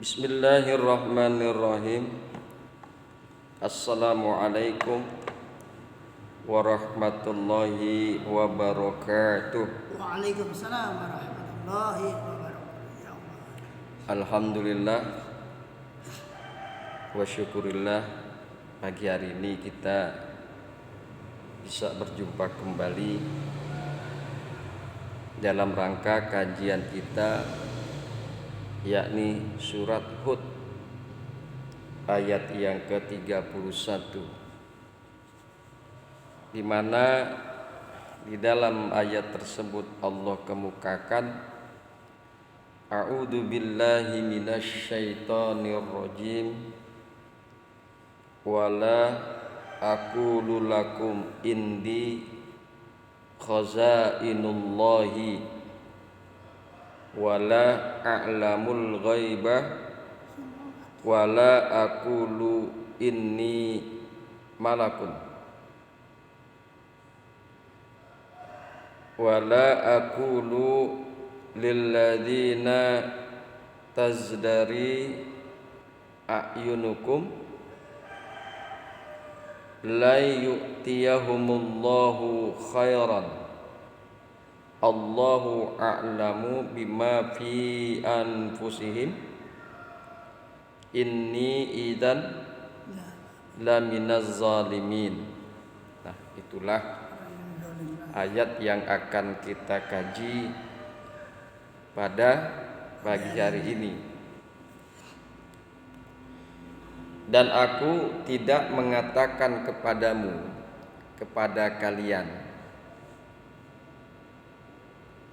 Bismillahirrahmanirrahim. Assalamualaikum warahmatullahi wabarakatuh. Waalaikumsalam warahmatullahi wabarakatuh. Ya Allah. Alhamdulillah wa syukurillah, pagi hari ini kita bisa berjumpa kembali dalam rangka kajian kita, yakni surat Hud ayat yang ke-31, di mana di dalam ayat tersebut Allah kemukakan, A'udzu billahi minasyaitonir rajim, wala aqulu lakum indi khazainullahi wala a'lamul ghaibah wala aqulu inni malakun wala aqulu lilladzina tazdari a'yunukum la yu'tiyahumullahu khairan Allahu a'lamu bima fi anfusihim inni idzan laminaz zalimin. Nah, itulah ayat yang akan kita kaji pada pagi hari ini. Dan aku tidak mengatakan kepadamu, kepada kalian,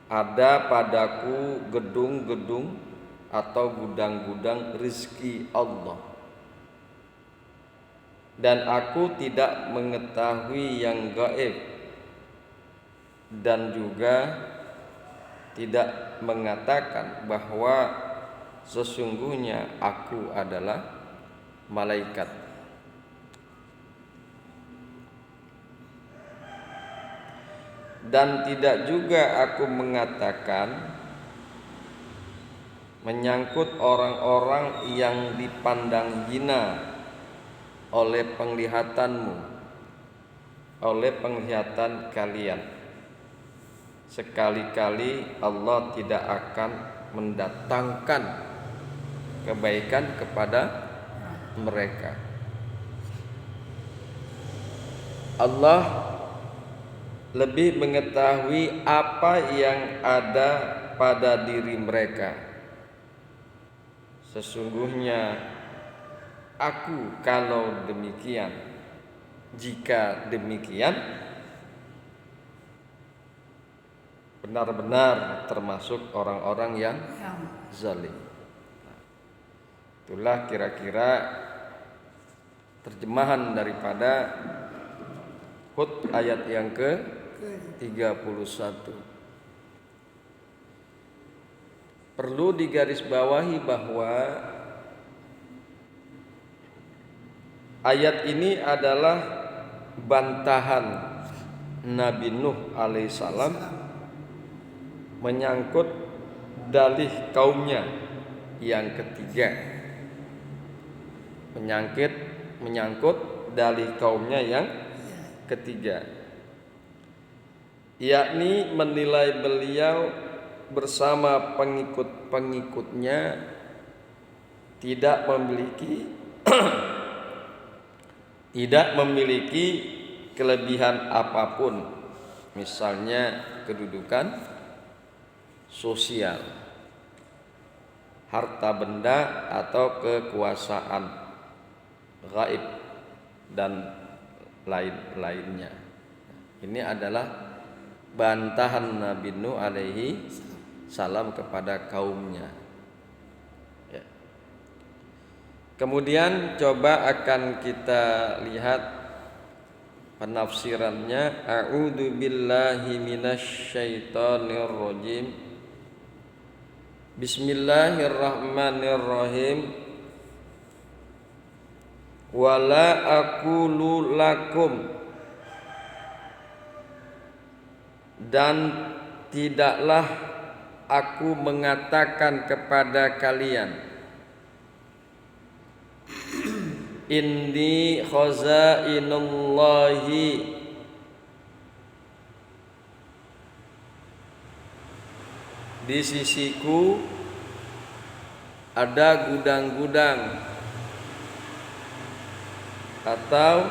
ada padaku gedung-gedung atau gudang-gudang rizki Allah, dan aku tidak mengetahui yang gaib, dan juga tidak mengatakan bahwa sesungguhnya aku adalah malaikat. Dan tidak juga aku mengatakan menyangkut orang-orang yang dipandang hina oleh penglihatanmu, oleh penglihatan kalian. Sekali-kali Allah tidak akan mendatangkan kebaikan kepada mereka. Allah lebih mengetahui apa yang ada pada diri mereka. Sesungguhnya aku, kalau demikian, jika demikian, benar-benar termasuk orang-orang yang zalim. Itulah kira-kira terjemahan daripada Hud ayat yang ke-31. Perlu digarisbawahi bahwa ayat ini adalah bantahan Nabi Nuh alaihissalam menyangkut dalih kaumnya yang ketiga. Menyangkut dalih kaumnya yang ketiga, yakni menilai beliau bersama pengikut-pengikutnya tidak memiliki kelebihan apapun, misalnya kedudukan sosial, harta benda, atau kekuasaan gaib dan lain-lainnya. Ini adalah bantahan Nabi Nuh alaihi salam kepada kaumnya. Ya. Kemudian coba akan kita lihat penafsirannya. A'udzu billahi minasyaitonir rajim. Bismillahirrahmanirrahim. Wala aqulu lakum, dan tidaklah aku mengatakan kepada kalian, indi khazainullahi, di sisiku ada gudang-gudang atau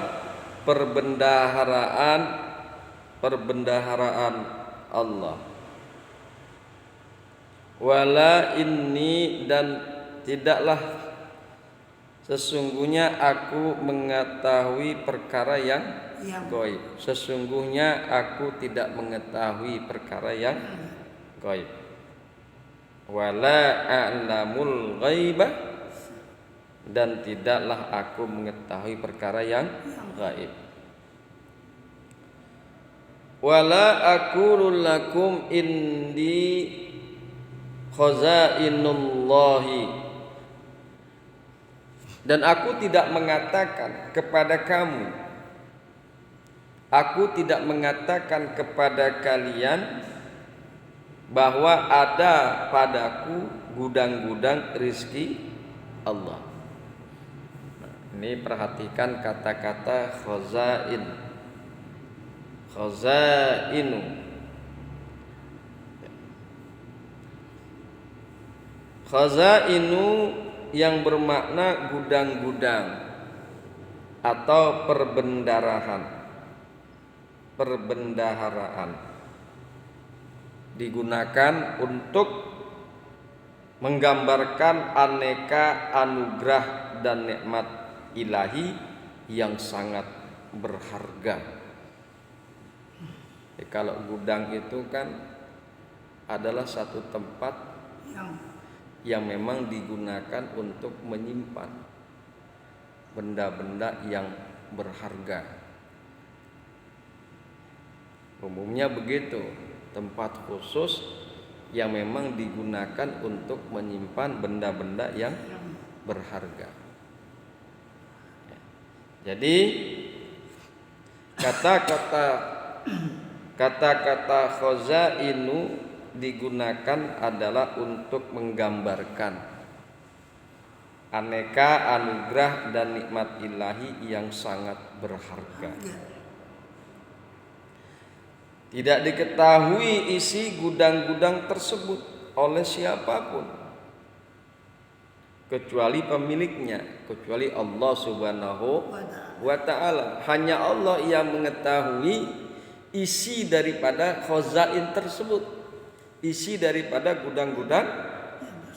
perbendaharaan Allah. Wala inni, dan tidaklah sesungguhnya aku mengetahui perkara yang gaib. Sesungguhnya aku tidak mengetahui perkara yang gaib. Wala a'lamul ghaibah, dan tidaklah aku mengetahui perkara yang gaib. Wala aqulu lakum indi khazainullahi, dan aku tidak mengatakan kepada kamu, aku tidak mengatakan kepada kalian bahwa ada padaku gudang-gudang rizki Allah. Nah, ini perhatikan kata-kata khazain, khazainu. Khazainu yang bermakna gudang-gudang atau perbendaharaan digunakan untuk menggambarkan aneka anugerah dan nikmat ilahi yang sangat berharga. Kalau gudang itu kan adalah satu tempat yang memang digunakan untuk menyimpan benda-benda yang berharga. Umumnya begitu, tempat khusus yang memang digunakan untuk menyimpan benda-benda yang berharga. Jadi kata-kata khazainu digunakan adalah untuk menggambarkan aneka anugerah dan nikmat ilahi yang sangat berharga. Tidak diketahui isi gudang-gudang tersebut oleh siapapun kecuali pemiliknya, kecuali Allah Subhanahu wa ta'ala. Hanya Allah yang mengetahui isi daripada khazain tersebut, isi daripada gudang-gudang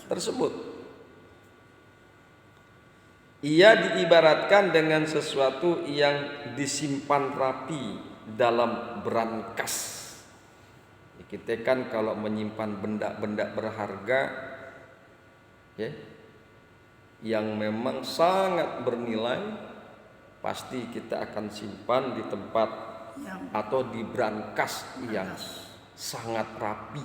tersebut. Ia diibaratkan dengan sesuatu yang disimpan rapi dalam brankas. Kita kan kalau menyimpan benda-benda berharga ya, yang memang sangat bernilai, pasti kita akan simpan di tempat atau di brankas yang sangat rapi.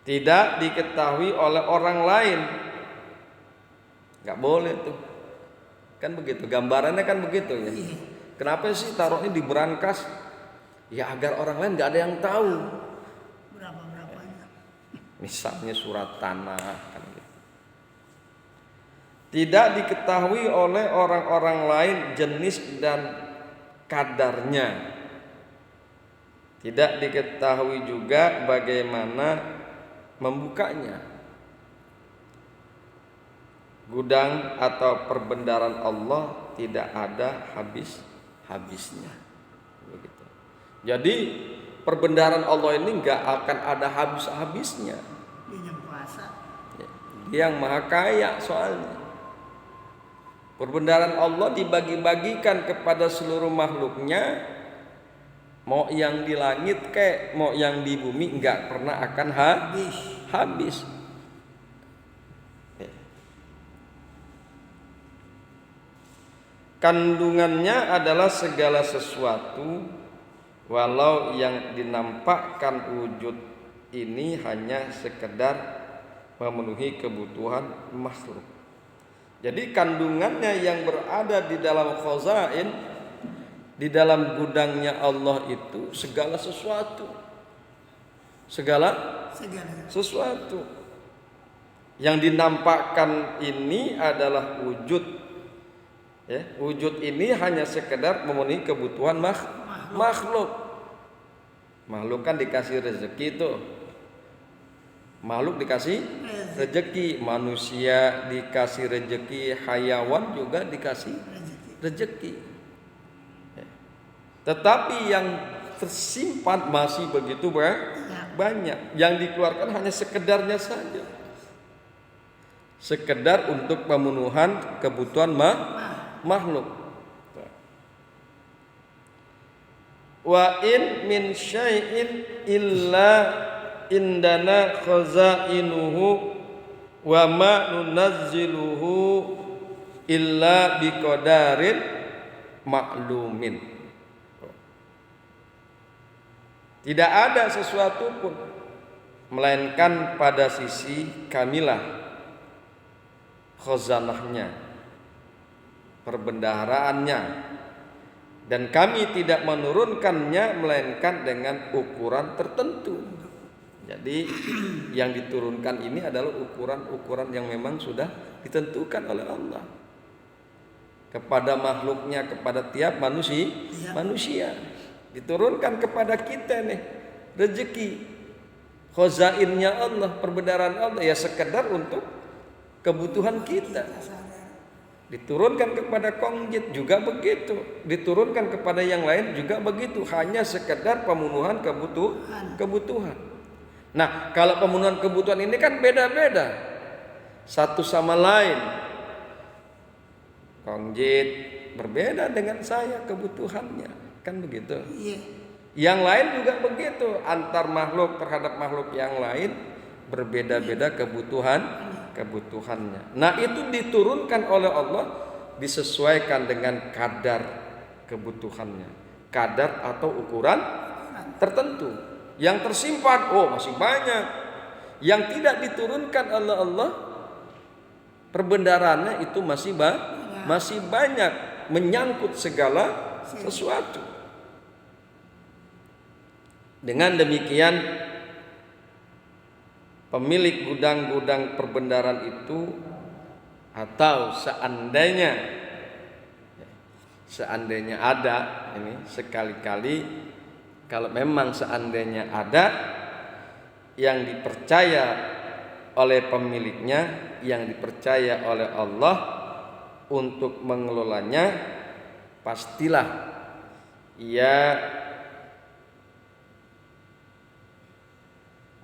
Tidak diketahui oleh orang lain. Gak boleh tuh. Kan begitu, gambarannya kan begitu ya. Kenapa sih taruhnya di brankas? Ya agar orang lain gak ada yang tahu berapa-berapanya. Misalnya surat tanah kan gitu. Tidak diketahui oleh orang-orang lain jenis dan kadarnya. Tidak diketahui juga bagaimana membukanya. Gudang atau perbendaharaan Allah tidak ada habis-habisnya. Begitu. Jadi perbendaharaan Allah ini nggak akan ada habis-habisnya. Dia yang maha kaya soalnya. Perbendaharaan Allah dibagi-bagikan kepada seluruh makhluknya, mau yang di langit kek, mau yang di bumi, nggak pernah akan habis. Kandungannya adalah segala sesuatu, walau yang dinampakkan wujud ini hanya sekedar memenuhi kebutuhan makhluk. Jadi kandungannya yang berada di dalam khazain, di dalam gudangnya Allah itu segala sesuatu. Segala sesuatu. Yang dinampakkan ini adalah wujud. Ya, wujud ini hanya sekedar memenuhi kebutuhan makhluk. Makhluk kan dikasih rezeki tuh. Makhluk dikasih rezeki, manusia dikasih rezeki, hayawan juga dikasih rezeki. Ya. Tetapi yang tersimpan masih begitu banyak. Yang dikeluarkan hanya sekedarnya saja. Sekedar untuk pemenuhan kebutuhan makhluk. Wa in min syai'in illa indana khazainuhu wa ma nunazziluhu illa biqadarin maklumin. Tidak ada sesuatu pun melainkan pada sisi kamilah khazanahnya, perbendaharaannya, dan kami tidak menurunkannya melainkan dengan ukuran tertentu. Jadi yang diturunkan ini adalah ukuran-ukuran yang memang sudah ditentukan oleh Allah kepada makhluknya, kepada tiap manusia. Diturunkan kepada kita nih rezeki, khazainnya Allah, perbendaharaan Allah, ya sekedar untuk kebutuhan kita. Diturunkan kepada kongjit juga begitu, diturunkan kepada yang lain juga begitu, hanya sekedar pemenuhan kebutuhan. Nah, kalau pemenuhan kebutuhan ini kan beda-beda satu sama lain. Kongjit berbeda dengan saya kebutuhannya, kan begitu. Yang lain juga begitu, antar makhluk terhadap makhluk yang lain berbeda-beda kebutuhannya. Nah, itu diturunkan oleh Allah disesuaikan dengan kadar kebutuhannya, kadar atau ukuran tertentu. Yang tersimpan masih banyak. Yang tidak diturunkan oleh Allah perbendaharaannya itu masih banyak, menyangkut segala sesuatu. Dengan demikian pemilik gudang-gudang perbendaharaan itu, atau seandainya ada ini, sekali-kali kalau memang seandainya ada yang dipercaya oleh pemiliknya, yang dipercaya oleh Allah untuk mengelolanya, pastilah ia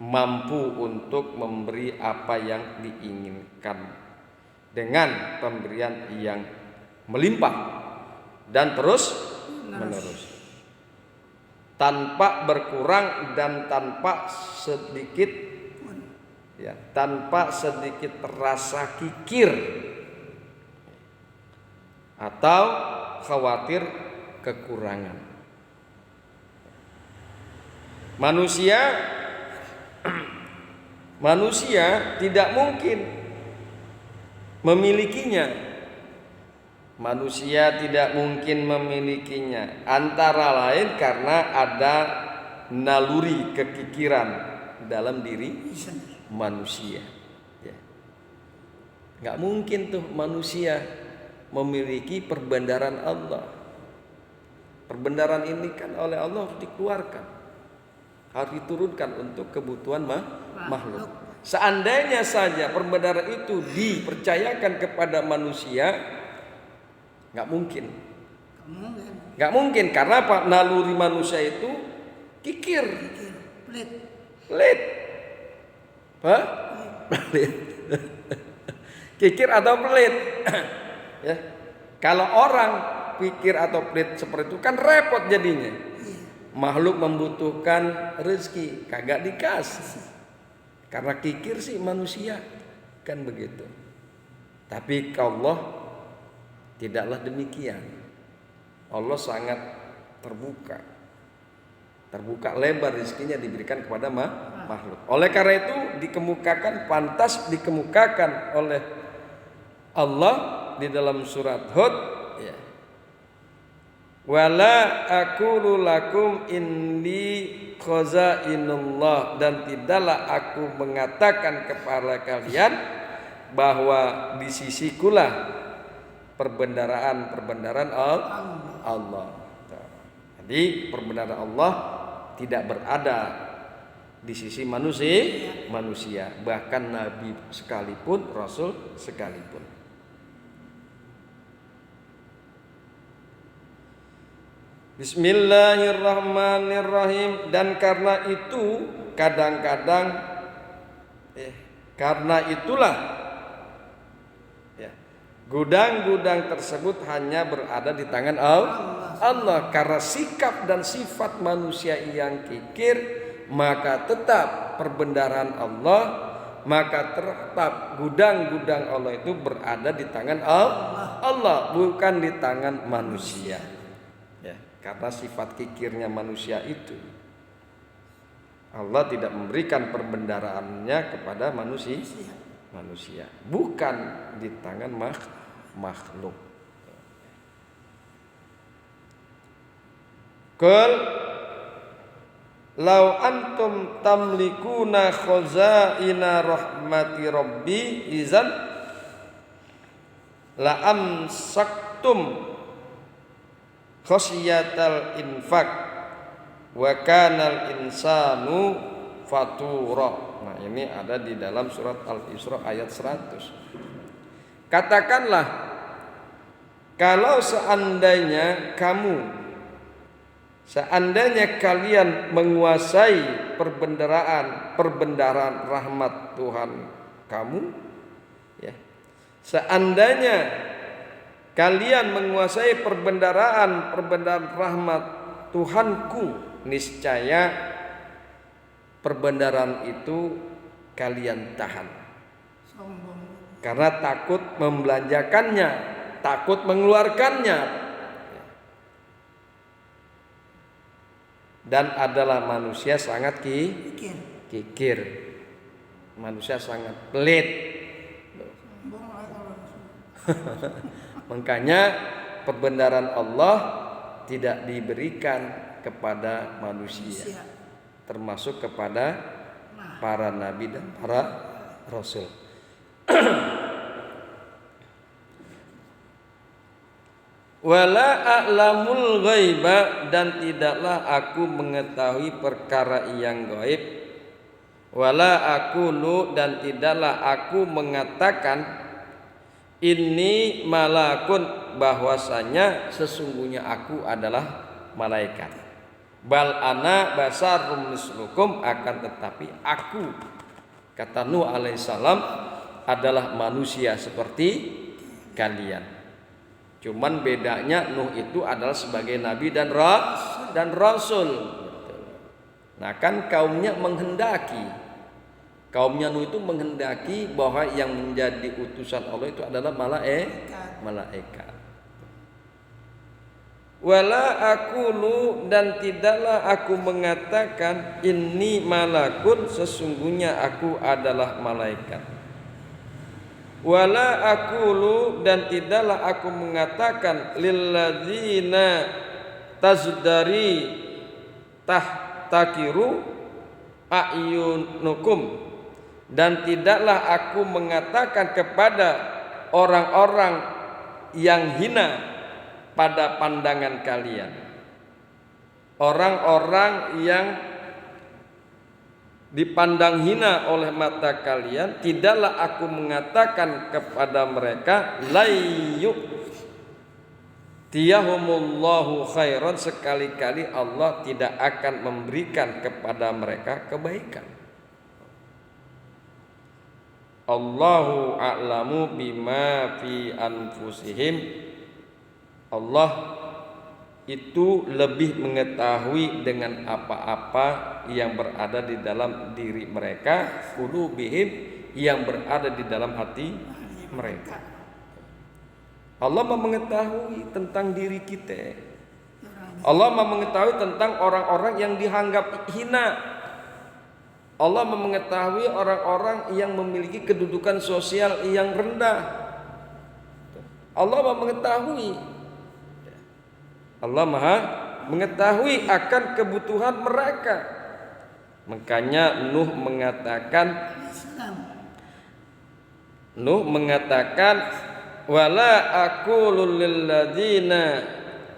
mampu untuk memberi apa yang diinginkan dengan pemberian yang melimpah dan terus menerus, tanpa berkurang dan tanpa sedikit terasa kikir atau khawatir kekurangan. Manusia tidak mungkin memilikinya. Antara lain karena ada naluri kekikiran dalam diri manusia. Nggak mungkin tuh manusia memiliki perbendaharaan Allah. Perbendaharaan ini kan oleh Allah harus dikeluarkan, harus diturunkan untuk kebutuhan makhluk. Seandainya saja perbendaharaan itu dipercayakan kepada manusia, nggak mungkin. Karena apa? Naluri manusia itu kikir, pelit. Kikir atau pelit. Ya. Kalau orang pikir atau pelit seperti itu kan repot jadinya. Makhluk membutuhkan rezeki, kagak dikasih. Karena kikir sih manusia, kan begitu. Tapi Allah tidaklah demikian. Allah sangat terbuka lebar, rezekinya diberikan kepada makhluk. Oleh karena itu pantas dikemukakan oleh Allah di dalam surat Hud, ya. Wala aqulu lakum inni khazainullah, dan tidaklah aku mengatakan kepada kalian bahwa di sisikulah perbendaraan Allah. Jadi perbendaraan Allah tidak berada di sisi manusia, bahkan nabi sekalipun, rasul sekalipun. Bismillahirrahmanirrahim. Dan karena itu kadang-kadang karena itulah gudang-gudang tersebut hanya berada di tangan Allah. Karena sikap dan sifat manusia yang kikir, maka tetap perbendaharaan Allah, maka tetap gudang-gudang Allah itu berada di tangan Allah, bukan di tangan manusia. Ya, karena sifat kikirnya manusia itu, Allah tidak memberikan perbendaharaannya kepada manusia, bukan di tangan makhluk. Qul lau antum tamlikuna khazaina rahmati rabbi izan la amsaktum khasyiyatal infaq wa kanal insanu fatura. Nah, ini ada di dalam surat Al-Isra ayat 100. Katakanlah, kalau seandainya kalian menguasai perbendaharaan rahmat Tuhan kamu, ya. Seandainya kalian menguasai perbendaharaan rahmat Tuhanku, niscaya perbendaharaan itu kalian tahan. Karena takut membelanjakannya, takut mengeluarkannya. Dan adalah manusia sangat kikir. Manusia sangat pelit. Makanya perbendaharaan Allah tidak diberikan kepada manusia, termasuk kepada para nabi dan para rasul. Wala a'lamul ghaiba, dan tidaklah aku mengetahui perkara yang gaib. Wala aqulu, dan tidaklah aku mengatakan ini malakun, bahwasanya sesungguhnya aku adalah malaikat. Bal ana basarum mislukum, akan tetapi aku, kata Nuh alaihissalam, adalah manusia seperti kalian. Cuman bedanya Nuh itu adalah sebagai nabi dan rasul. Nah, kan kaumnya Nuh itu menghendaki bahwa yang menjadi utusan Allah itu adalah malaikat. Wala aqulu, dan tidaklah aku mengatakan ini malakun, sesungguhnya aku adalah malaikat. Wala aqulu, dan tidaklah aku mengatakan lilladzina tazdari tahtakiru a'yunukum, dan tidaklah aku mengatakan kepada orang-orang yang hina pada pandangan kalian, orang-orang yang dipandang hina oleh mata kalian, tidaklah aku mengatakan kepada mereka layyuk tiyahumullahu khairan, sekali-kali Allah tidak akan memberikan kepada mereka kebaikan. Allahu a'lamu bima fi anfusihim, Allah itu lebih mengetahui dengan apa-apa yang berada di dalam diri mereka, qulubihim, yang berada di dalam hati mereka. Allah mengetahui tentang diri kita. Allah mengetahui tentang orang-orang yang dianggap hina. Allah mengetahui orang-orang yang memiliki kedudukan sosial yang rendah. Allah mengetahui. Allah Maha mengetahui akan kebutuhan mereka. Makanya Nuh mengatakan wala aqulul lil ladzina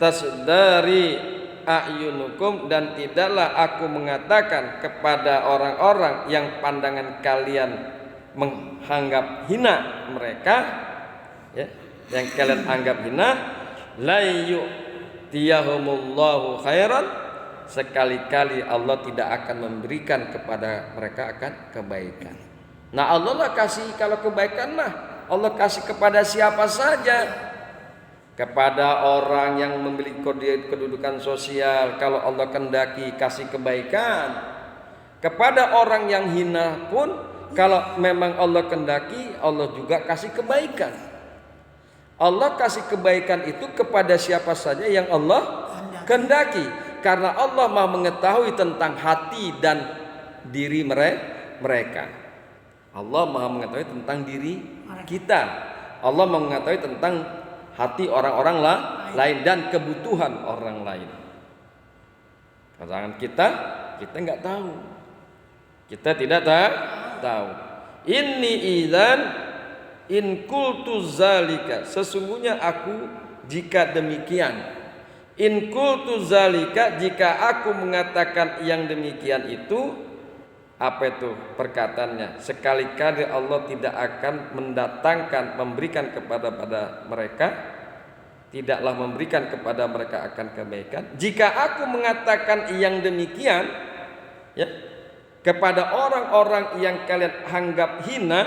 tasdari a'yunukum, dan tidaklah aku mengatakan kepada orang-orang yang pandangan kalian menganggap hina mereka, ya, yang kalian anggap hina, la yu'tiyahumullahu khairan, sekali-kali Allah tidak akan memberikan kepada mereka akan kebaikan. Nah, Allah lah kasih, kalau kebaikan mah Allah kasih kepada siapa saja. Kepada orang yang memiliki kedudukan sosial, kalau Allah kehendaki kasih kebaikan. Kepada orang yang hina pun, kalau memang Allah kehendaki, Allah juga kasih kebaikan. Allah kasih kebaikan itu kepada siapa saja yang Allah kehendaki, karena Allah Maha mengetahui tentang hati dan diri mereka. Allah Maha mengetahui tentang diri kita. Allah Maha mengetahui tentang hati orang-orang lain dan kebutuhan orang lain. Pasangan kita nggak tahu. Kita tidak tahu. Inni idzan in qultu zalika, sesungguhnya aku jika demikian. In qultu zalika, jika aku mengatakan yang demikian itu, apa itu perkataannya? Sekali-kali Allah tidak akan memberikan kepada mereka, tidaklah memberikan kepada mereka akan kebaikan. Jika aku mengatakan yang demikian, ya, kepada orang-orang yang kalian anggap hina,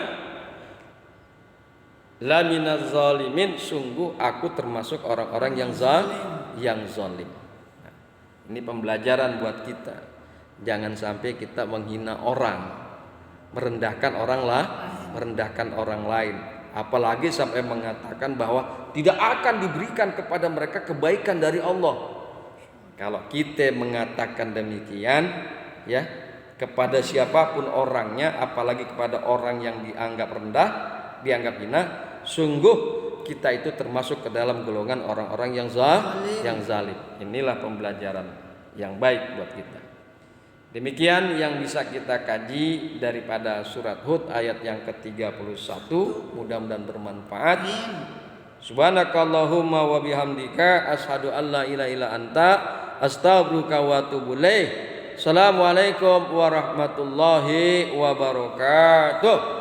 la minaz zalimin, sungguh aku termasuk orang-orang yang zalim. Nah, ini pembelajaran buat kita. Jangan sampai kita menghina orang, merendahkan orang lain, apalagi sampai mengatakan bahwa tidak akan diberikan kepada mereka kebaikan dari Allah. Kalau kita mengatakan demikian, ya, kepada siapapun orangnya, apalagi kepada orang yang dianggap rendah, dianggap hina, sungguh kita itu termasuk ke dalam golongan orang-orang yang zalim. Inilah pembelajaran yang baik buat kita. Demikian yang bisa kita kaji daripada surat Hud ayat yang ke-31. Mudah-mudahan bermanfaat. Subhanakallahumma wa bihamdika asyhadu an la ilaha illa anta astaghfiruka wa atubu ilaik. Assalamualaikum warahmatullahi wabarakatuh.